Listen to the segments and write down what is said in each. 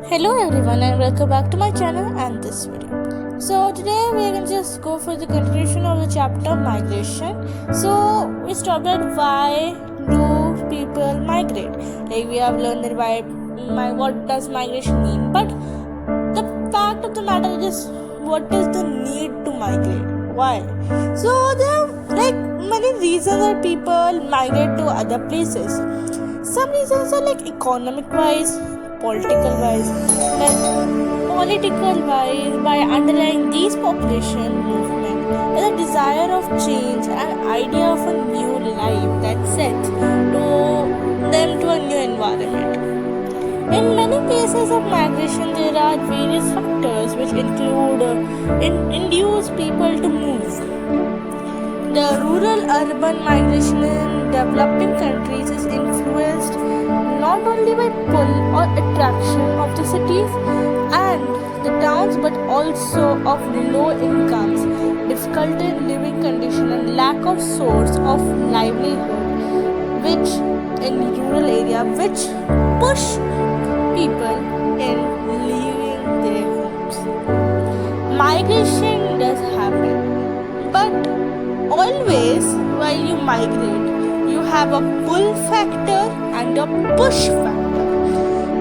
Hello everyone and welcome back to my channel and this video. So today we are going to just go for the continuation of the chapter migration. So we stopped at why do people migrate? Like we have learned that what does migration mean, but the fact of the matter is what is the need to migrate? Why? So there are like many reasons that people migrate to other places. Some reasons are like economic wise, political wise, by underlying these population movement is a desire of change and idea of a new life that sets them to a new environment. In many cases of migration, there are various factors which induce people to move. The rural-urban migration in developing countries is influenced not only by pull or attraction of the cities and the towns but also of low incomes, difficulty in living condition and lack of source of livelihood which in rural area which push people in leaving their homes. Migration does happen, but always while you migrate you have a pull factor and a push factor.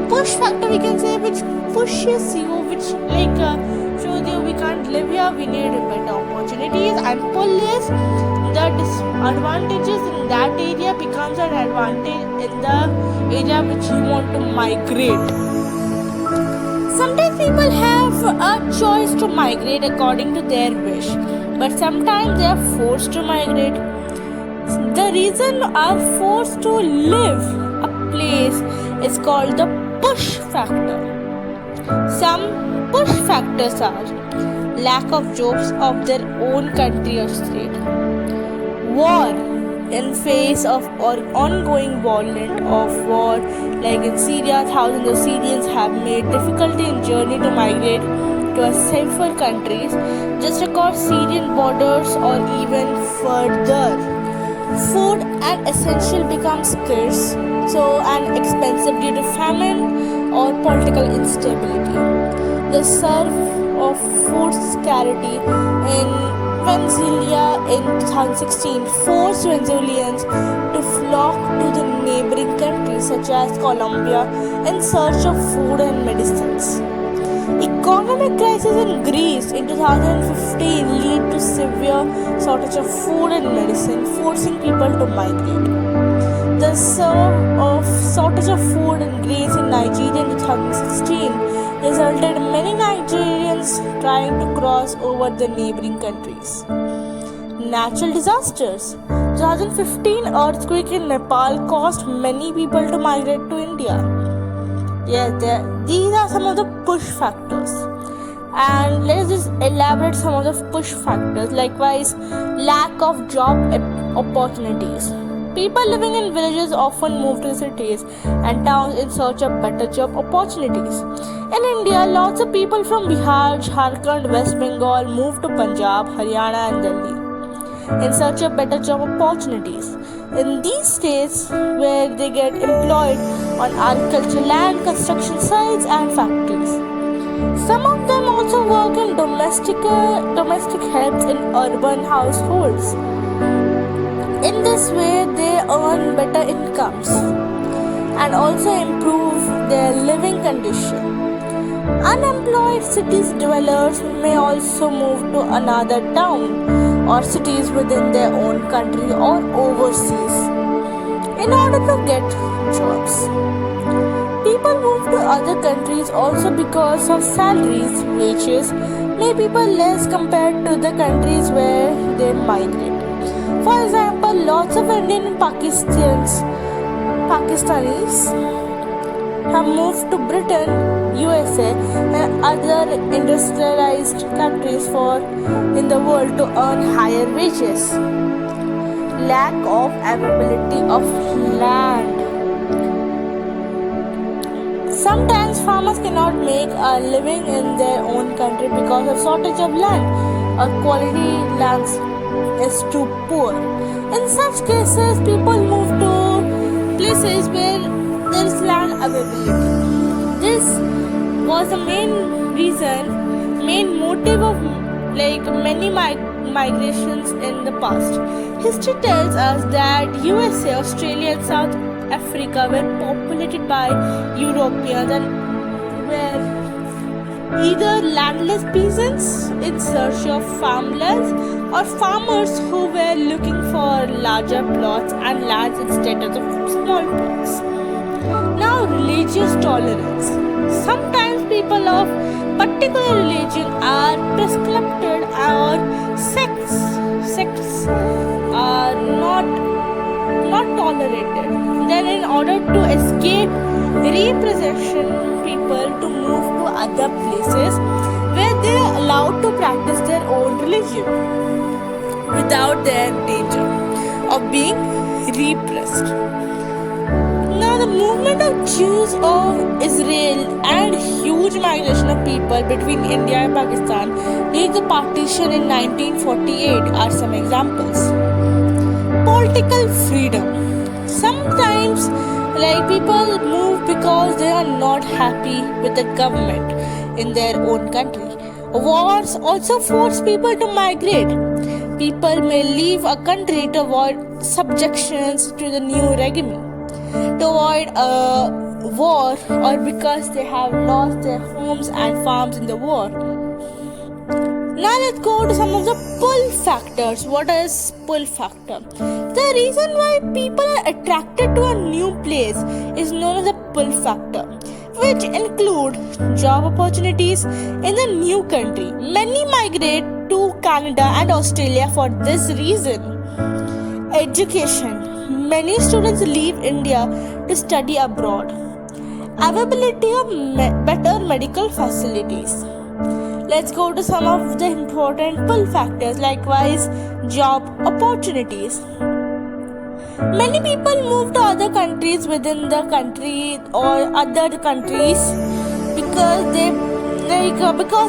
Push factor we can say which pushes you, which shows you we can't live here, we need better opportunities, and pull is the disadvantages in that area becomes an advantage in the area which you want to migrate. Sometimes people have a choice to migrate according to their wish, but sometimes they are forced to migrate. The reason are forced to leave a place is called the push factor. Some push factors are lack of jobs of their own country or state, war in face of or ongoing violence of war, like in Syria, thousands of Syrians have made difficulty in journey to migrate to a safer countries just across Syrian borders or even further. Food and essential become scarce and expensive due to famine or political instability. The surge of food scarcity in Venezuela in 2016 forced Venezuelans to flock to the neighboring countries such as Colombia in search of food and medicines. Economic crisis in Greece in 2015 lead to severe shortage of food and medicine, forcing people to migrate. The shortage of food in Greece in Nigeria in 2016 resulted in many Nigerians trying to cross over the neighboring countries. Natural disasters. 2015 earthquake in Nepal caused many people to migrate to India. These are some of the push factors, and let's just elaborate some of the push factors. Likewise, lack of job opportunities. People living in villages often move to cities and towns in search of better job opportunities. In India, lots of people from Bihar, Jharkhand, West Bengal move to Punjab, Haryana and Delhi in search of better job opportunities. In these states where they get employed on agricultural land, construction sites and factories. Some of them also work in domestic helps in urban households. In this way, they earn better incomes and also improve their living condition. Unemployed cities dwellers may also move to another town or cities within their own country or overseas in order to get jobs. People move to other countries also because of salaries, wages may be less compared to the countries where they migrate. For example, lots of Indian and Pakistanis have moved to Britain, USA and other industrialized countries in the world to earn higher wages. Lack of availability of land. Sometimes farmers cannot make a living in their own country because of shortage of land or quality land is too poor. In such cases, people move to places where there is land availability. This was the main motive of many migrations in the past. History tells us that USA, Australia, and South Africa were populated by Europeans and were either landless peasants in search of farmlands or farmers who were looking for larger plots and lands instead of small plots. Now, religious tolerance. Sometimes people of particular religion are prescribed or sects are not tolerated. Then, in order to escape repression, people to move to other places where they are allowed to practice their own religion without their danger of being repressed. Now, the movement of Jews of Israel and huge migration of people between India and Pakistan during the partition in 1948 are some examples. Political freedom. Sometimes, people move because they are not happy with the government in their own country. Wars also force people to migrate. People may leave a country to avoid subjections to the new regime, to avoid a war, or because they have lost their homes and farms in the war. Now let's go to some of the pull factors. What is pull factor? The reason why people are attracted to a new place is known as the pull factor, which include job opportunities in the new country. Many migrate to Canada and Australia for this reason. Education. Many students leave India to study abroad. Availability of better medical facilities. Let's go to some of the important pull factors, likewise job opportunities. Many people move to other countries within the country or other countries because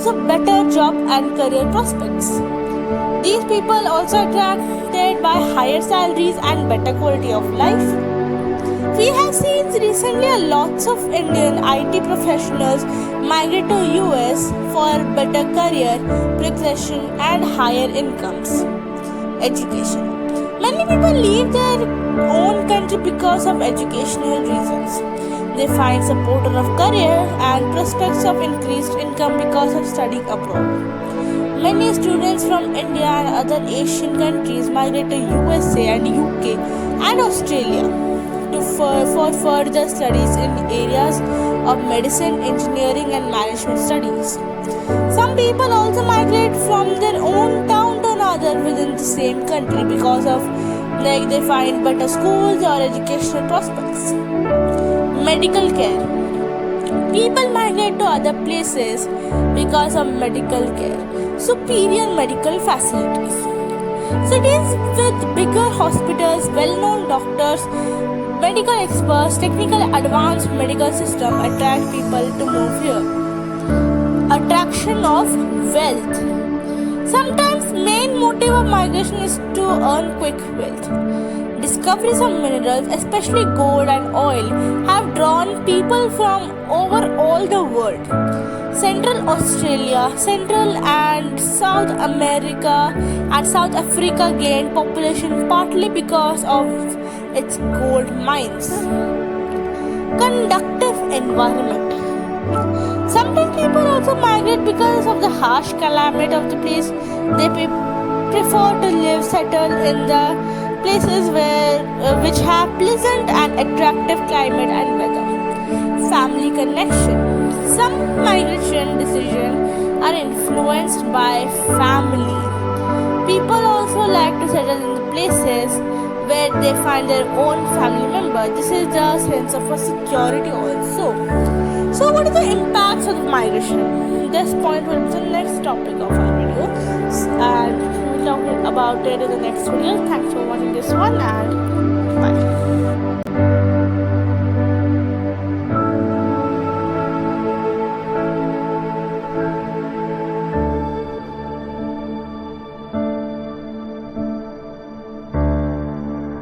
of better job and career prospects. These people also attracted by higher salaries and better quality of life. We have seen recently lots of Indian IT professionals migrate to US for better career progression and higher incomes. Education. Many people leave their own country because of educational reasons. They find support of career and prospects of increased income because of studying abroad. Many students from India and other Asian countries migrate to USA and UK and Australia for further studies in areas of medicine, engineering, and management studies. Some people also migrate from their own town to another within the same country because of they find better schools or educational prospects. Medical care. People migrate to other places because of medical care, superior medical facilities. Cities with bigger hospitals, well-known doctors, medical experts, technical advanced medical system attract people to move here. Attraction of wealth. Sometimes main motive of migration is to earn quick wealth. Discoveries of minerals, especially gold and oil, have drawn people from over all the world. Central Australia, Central and South America and South Africa gained population partly because of its gold mines. Conductive environment. Sometimes people also migrate because of the harsh climate of the place. They prefer to settle in the places which have pleasant and attractive climate and weather. Family connection. Some migration decisions are influenced by family. People also like to settle in the places where they find their own family member. This is the sense of a security also. So what are the impacts of migration? This point will be the next topic of our video, and we will talk about it in the next video. Thanks for watching this one, and